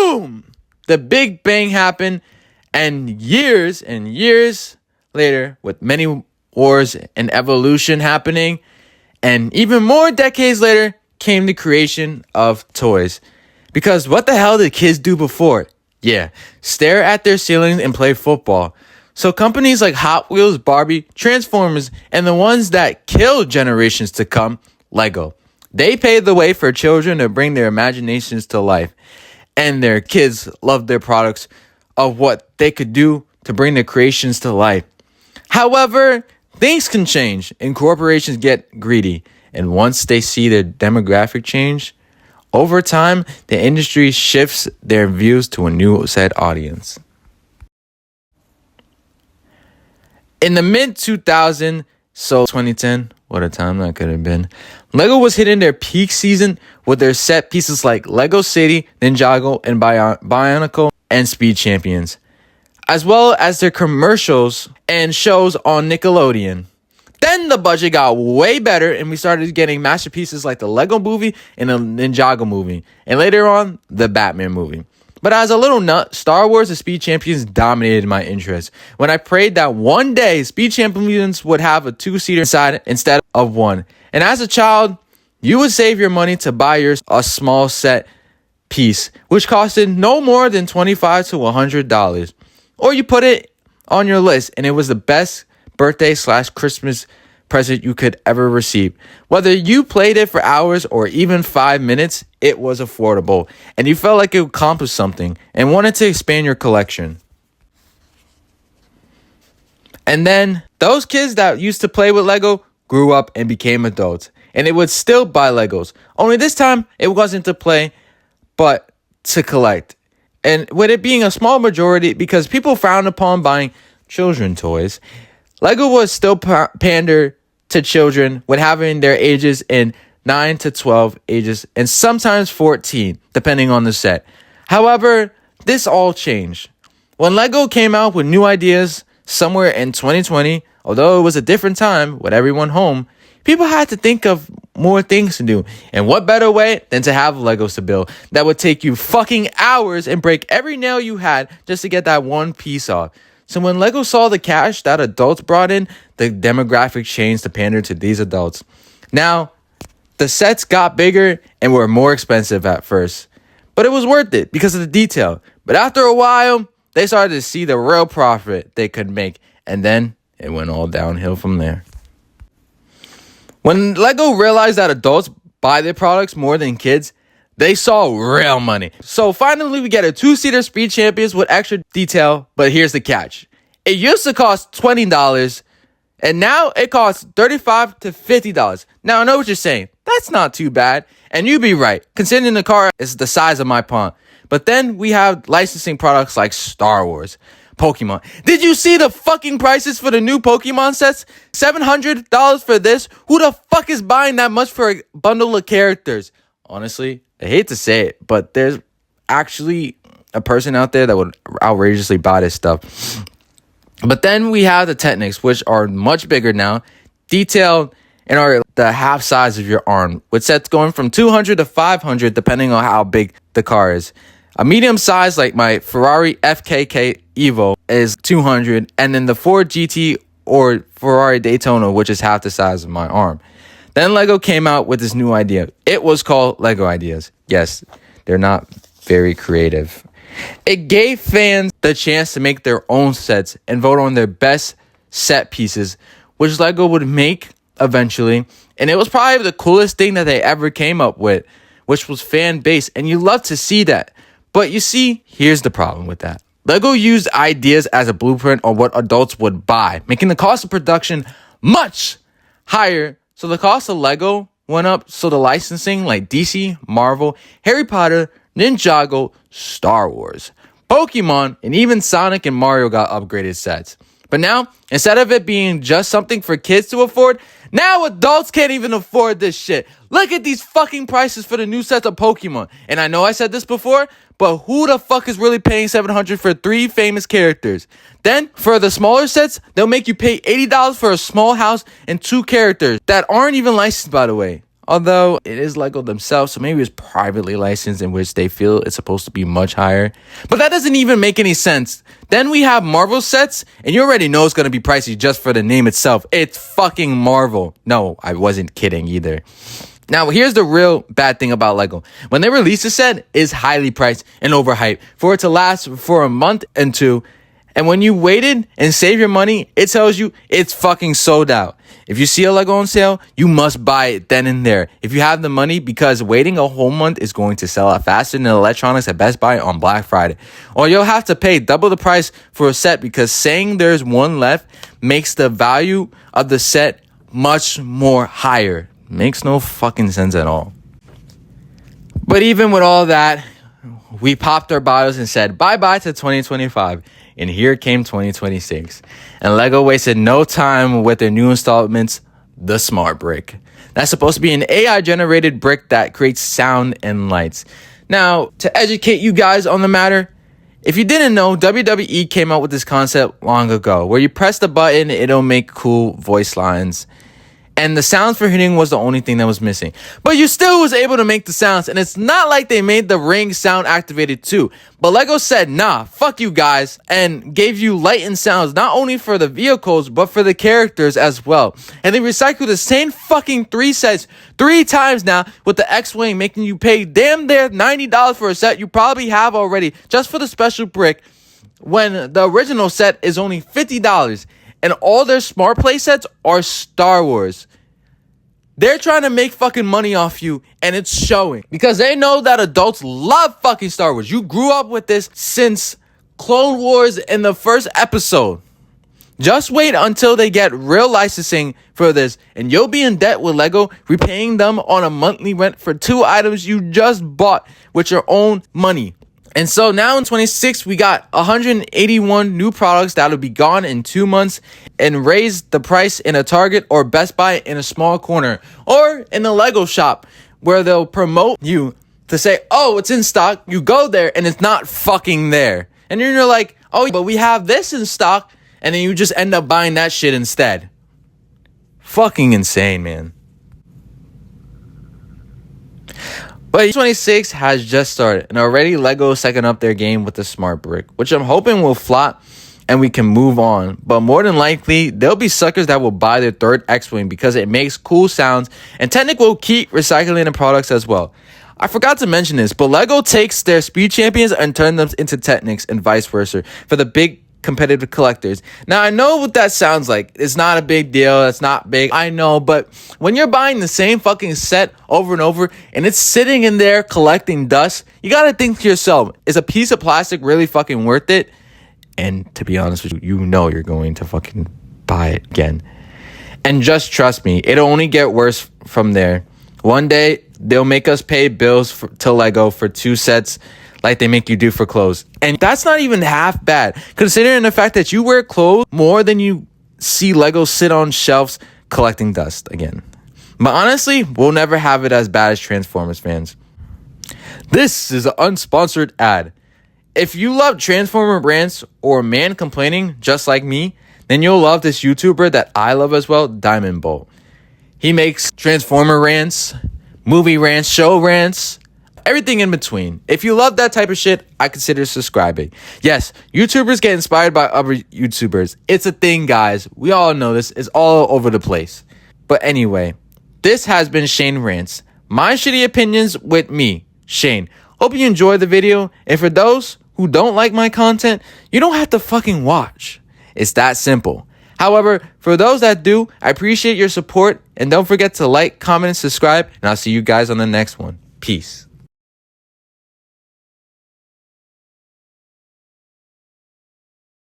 boom, the Big Bang happened. And years later, with many wars and evolution happening, and even more decades later, came the creation of toys. Because what the hell did kids do before? Yeah, stare at their ceilings and play football. So companies like Hot Wheels, Barbie, Transformers, and the ones that killed generations to come, Lego. They paved the way for children to bring their imaginations to life. And their kids loved their products of what they could do to bring their creations to life. However, things can change and corporations get greedy. And once they see their demographic change, over time, the industry shifts their views to a new set audience. In the mid-2000s, so 2010, what a time that could have been, Lego was hitting their peak season with their set pieces like Lego City, Ninjago, and Bionicle and Speed Champions, as well as their commercials and shows on Nickelodeon. Then the budget got way better and we started getting masterpieces like the Lego movie and the Ninjago movie, and later on, the Batman movie. But as a little nut, Star Wars: The Speed Champions dominated my interest when I prayed that one day Speed Champions would have a 2-seater inside instead of one. And as a child, you would save your money to buy yours a small set piece, which costed no more than $25 to $100. Or you put it on your list and it was the best birthday/Christmas present you could ever receive. Whether you played it for hours or even 5 minutes, it was affordable and you felt like it accomplished something and wanted to expand your collection. And then those kids that used to play with Lego grew up and became adults, and they would still buy Legos. Only this time it wasn't to play, but to collect. And with it being a small majority, because people frowned upon buying children toys, Lego was still pander to children with having their ages in 9 to 12 ages and sometimes 14, depending on the set. However, this all changed. When Lego came out with new ideas somewhere in 2020, although it was a different time with everyone home, people had to think of more things to do. And what better way than to have Legos to build that would take you fucking hours and break every nail you had just to get that one piece off. So when Lego saw the cash that adults brought in, the demographic changed to pander to these adults. Now, the sets got bigger and were more expensive at first, but it was worth it because of the detail. But after a while, they started to see the real profit they could make, and then it went all downhill from there. When Lego realized that adults buy their products more than kids, they saw real money. So finally, we get a 2-seater Speed Champions with extra detail, but here's the catch. It used to cost $20, and now it costs $35 to $50. Now, I know what you're saying. That's not too bad. And you'd be right, considering the car is the size of my palm. But then we have licensing products like Star Wars, Pokemon. Did you see the fucking prices for the new Pokemon sets? $700 for this? Who the fuck is buying that much for a bundle of characters? Honestly, I hate to say it, but there's actually a person out there that would outrageously buy this stuff. But then we have the Technics, which are much bigger now, detailed, and are the half size of your arm, with sets going from 200 to 500 depending on how big the car is. A medium size like my Ferrari FKK Evo is 200, and then the Ford GT or Ferrari Daytona, which is half the size of my arm. Then Lego came out with this new idea. It was called Lego Ideas. Yes, they're not very creative. It gave fans the chance to make their own sets and vote on their best set pieces, which Lego would make eventually. And it was probably the coolest thing that they ever came up with, which was fan-based. And you love to see that. But you see, here's the problem with that. Lego used ideas as a blueprint on what adults would buy, making the cost of production much higher. So the cost of Lego went up. So the licensing like DC, Marvel, Harry Potter, Ninjago, Star Wars, Pokemon, and even Sonic and Mario got upgraded sets. But now, instead of it being just something for kids to afford, now adults can't even afford this shit. Look at these fucking prices for the new sets of Pokemon. And I know I said this before, but who the fuck is really paying $700 for 3 famous characters? Then, for the smaller sets, they'll make you pay $80 for a small house and 2 characters that aren't even licensed, by the way. Although it is Lego themselves, so maybe it's privately licensed in which they feel it's supposed to be much higher. But that doesn't even make any sense. Then we have Marvel sets, and you already know it's going to be pricey just for the name itself. It's fucking Marvel. No, I wasn't kidding either. Now, here's the real bad thing about Lego. When they release a set, it's highly priced and overhyped for it to last for a month and two. And when you waited and save your money, it tells you it's fucking sold out. If you see a Lego on sale, you must buy it then and there. If you have the money, because waiting a whole month is going to sell out faster than electronics at Best Buy on Black Friday. Or you'll have to pay double the price for a set because saying there's one left makes the value of the set much more higher. Makes no fucking sense at all. But even with all that, we popped our bottles and said bye-bye to 2025. And here came 2026. And Lego wasted no time with their new installments, the Smart Brick. That's supposed to be an AI-generated brick that creates sound and lights. Now, to educate you guys on the matter, if you didn't know, WWE came out with this concept long ago, where you press the button, it'll make cool voice lines. And the sounds for hitting was the only thing that was missing. But you still was able to make the sounds. And it's not like they made the ring sound activated too. But Lego said, nah, fuck you guys. And gave you light and sounds not only for the vehicles, but for the characters as well. And they recycled the same fucking 3 sets 3 times now with the X-Wing, making you pay damn near $90 for a set you probably have already just for the special brick, when the original set is only $50. And all their Smart Play sets are Star Wars. They're trying to make fucking money off you, and it's showing. Because they know that adults love fucking Star Wars. You grew up with this since Clone Wars in the first episode. Just wait until they get real licensing for this, and you'll be in debt with Lego, repaying them on a monthly rent for 2 items you just bought with your own money. And so now in 26, we got 181 new products that'll be gone in 2 months and raise the price in a Target or Best Buy in a small corner or in a Lego shop where they'll promote you to say, oh, it's in stock. You go there and it's not fucking there. And you're like, oh, but we have this in stock. And then you just end up buying that shit instead. Fucking insane, man. But 26 has just started, and already Lego is second up their game with the Smart Brick, which I'm hoping will flop and we can move on. But more than likely, there'll be suckers that will buy their third X-Wing because it makes cool sounds, and Technic will keep recycling the products as well. I forgot to mention this, but Lego takes their Speed Champions and turns them into Technics and vice versa for the big competitive collectors. Now, I know what that sounds like. It's not a big deal. It's not big. I know. But when you're buying the same fucking set over and over and it's sitting in there collecting dust, you got to think to yourself, is a piece of plastic really fucking worth it? And to be honest with you, you know you're going to fucking buy it again. And just trust me, it'll only get worse from there. One day, they'll make us pay bills to Lego for 2 sets like they make you do for clothes. And that's not even half bad, considering the fact that you wear clothes more than you see Lego sit on shelves collecting dust again. But honestly, we'll never have it as bad as Transformers fans. This is an unsponsored ad. If you love Transformer rants or man complaining just like me, then you'll love this YouTuber that I love as well, Diamond Bolt. He makes Transformer rants, movie rants, show rants, everything in between. If you love that type of shit, I consider subscribing. Yes, YouTubers get inspired by other YouTubers. It's a thing, guys. We all know this. It's all over the place. But anyway, this has been Shane Rants. My shitty opinions with me, Shane. Hope you enjoyed the video. And for those who don't like my content, you don't have to fucking watch. It's that simple. However, for those that do, I appreciate your support. And don't forget to like, comment, and subscribe. And I'll see you guys on the next one. Peace.